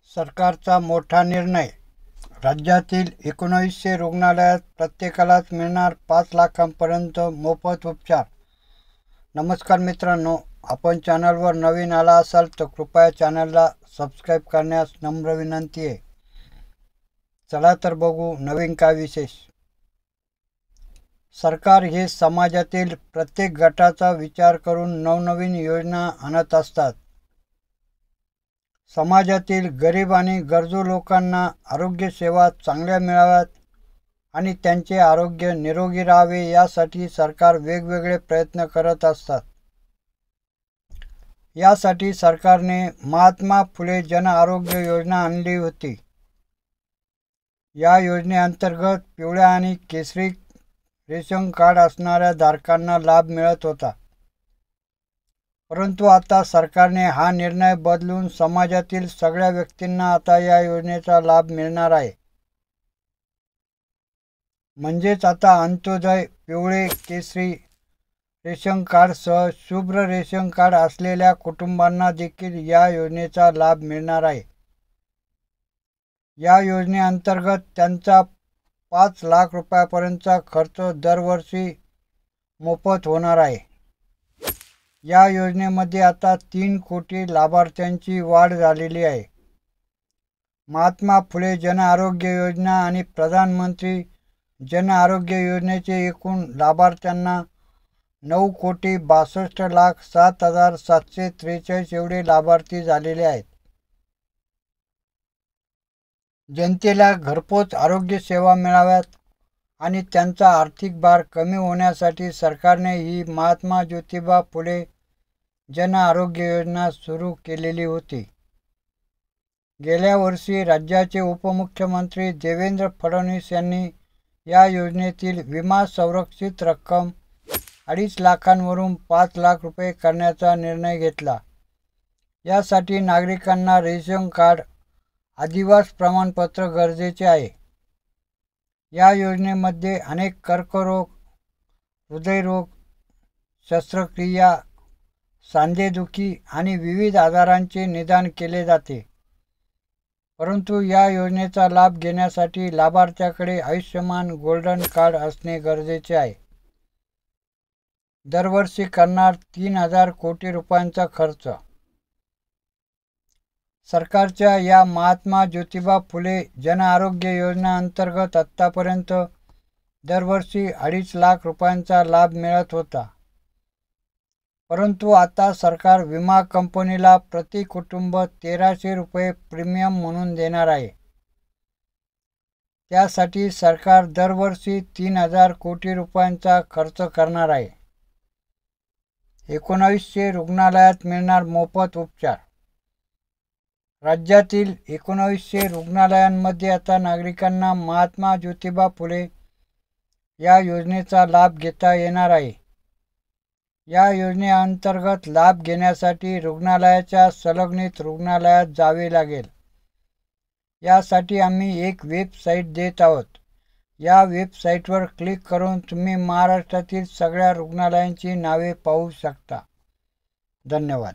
सरकारचा मोठा निर्णय. राज्यातील 1900 रुग्णालयात प्रत्येकालाच मिळणार 5 लाखांपर्यंत मोफत उपचार. नमस्कार मित्रांनो, आपण चॅनलवर नवीन आला असाल तर कृपया चॅनलला सबस्क्राईब करण्यास नम्र विनंती आहे. चला तर बघू नवीन काय विशेष. सरकार हे समाजातील प्रत्येक गटाचा विचार करून नवनवीन योजना आणत असतात. समाजातील गरीब आणि गरजू लोकांना आरोग्य सेवा चांगल्या मिळाव्यात आणि त्यांचे आरोग्य निरोगी राहावे यासाठी सरकार वेगवेगळे प्रयत्न करत असतात. यासाठी सरकारने महात्मा फुले जन आरोग्य योजना आणली होती. या योजनेअंतर्गत पिवळ्या आणि केशरी रेशन कार्ड असणाऱ्या धारकांना लाभ मिळत होता. परंतु आता सरकारने हा निर्णय बदलून समाजातील सगळ्या व्यक्तींना आता या योजनेचा लाभ मिळणार आहे. म्हणजेच आता अंत्योदय, पिवळे, केशरी रेशन कार्डसह शुभ्र रेशन कार्ड असलेल्या कुटुंबांना देखील या योजनेचा लाभ मिळणार आहे. या योजनेअंतर्गत त्यांचा 5 लाख रुपयापर्यंतचा खर्च दरवर्षी मोफत होणार आहे. या योजनेमध्ये आता 3 कोटी लाभार्थ्यांची वाढ झालेली आहे. महात्मा फुले जन आरोग्य योजना आणि प्रधानमंत्री जन आरोग्य योजनेचे एकूण लाभार्थ्यांना 9,62,07,743 एवढे लाभार्थी झालेले आहेत. जनतेला घरपोच आरोग्य सेवा मिळाव्यात आणि त्यांचा आर्थिक भार कमी होण्यासाठी सरकारने ही महात्मा ज्योतिबा फुले जन आरोग्य योजना सुरू केलेली होती. गेल्या वर्षी राज्याचे उपमुख्यमंत्री देवेंद्र फडणवीस यांनी या योजनेतील विमा संरक्षित रक्कम 2.5 लाखांवरून 5 लाख रुपये करण्याचा निर्णय घेतला. यासाठी नागरिकांना रेशन कार्ड, अधिवास प्रमाणपत्र गरजेचे आहे. या योजनेमध्ये अनेक कर्करोग, हृदयरोग, शस्त्रक्रिया, सांधेदुखी आणि विविध आजारांचे निदान केले जाते. परंतु या योजनेचा लाभ घेण्यासाठी लाभार्थ्याकडे आयुष्यमान गोल्डन कार्ड असणे गरजेचे आहे. दरवर्षी करणार 3,000 कोटी रुपयांचा खर्च. सरकारच्या या महात्मा ज्योतिबा फुले जन आरोग्य योजना अंतर्गत आत्तापर्यंत दरवर्षी 2.5 लाख रुपयांचा लाभ मिळत होता. परंतु आता सरकार विमा कंपनीला प्रति कुटुंब 1,300 रुपये प्रीमियम म्हणून देणार आहे. त्यासाठी सरकार दरवर्षी 3,000 कोटी रुपयांचा खर्च करणार आहे. 1900 रुग्णालयात मिळणार मोफत उपचार. राज्यातील 1900 रुग्णालयांमध्ये आता नागरिकांना महात्मा ज्योतिबा फुले या योजनेचा लाभ घेता येणार आहे. या योजनेअंतर्गत लाभ घेण्यासाठी रुग्णालयाच्या संलग्नित रुग्णालयात जावे लागेल. यासाठी आम्ही एक वेबसाईट देत आहोत. या वेबसाईटवर क्लिक करून तुम्ही महाराष्ट्रातील सगळ्या रुग्णालयांची नावे पाहू शकता. धन्यवाद.